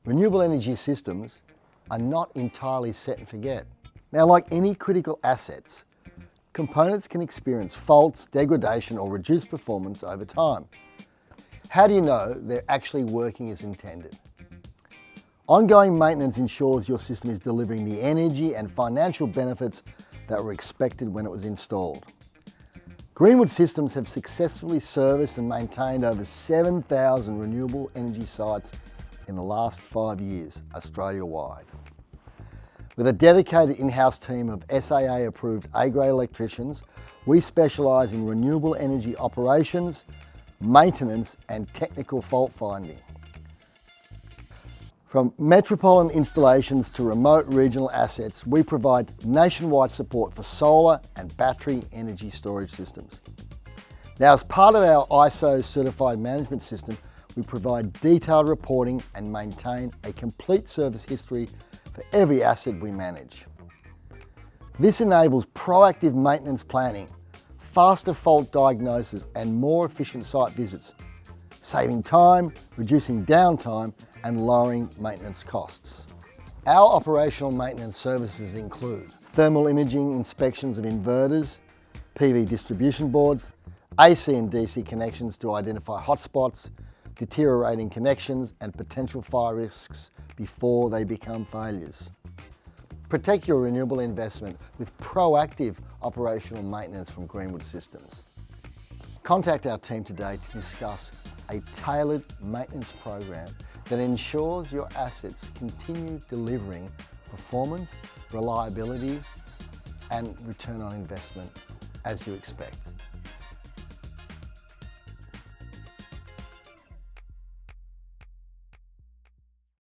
Renewable energy systems are not entirely set and forget. Now, like any critical assets, components can experience faults, degradation, or reduced performance over time. How do you know they're actually working as intended? Ongoing maintenance ensures your system is delivering the energy and financial benefits that were expected when it was installed. Greenwood Systems have successfully serviced and maintained over 7,000 renewable energy sites in the last 5 years, Australia-wide. With a dedicated in-house team of SAA-approved A-grade electricians, we specialise in renewable energy operations, maintenance and technical fault finding. From metropolitan installations to remote regional assets, we provide nationwide support for solar and battery energy storage systems. Now, as part of our ISO certified management system, we provide detailed reporting and maintain a complete service history for every asset we manage. This enables proactive maintenance planning, faster fault diagnosis and more efficient site visits, saving time, reducing downtime and lowering maintenance costs. Our operational maintenance services include thermal imaging inspections of inverters, PV distribution boards, AC and DC connections to identify hotspots, deteriorating connections and potential fire risks before they become failures. Protect your renewable investment with proactive operational maintenance from Greenwood Systems. Contact our team today to discuss a tailored maintenance program that ensures your assets continue delivering performance, reliability and return on investment as you expect.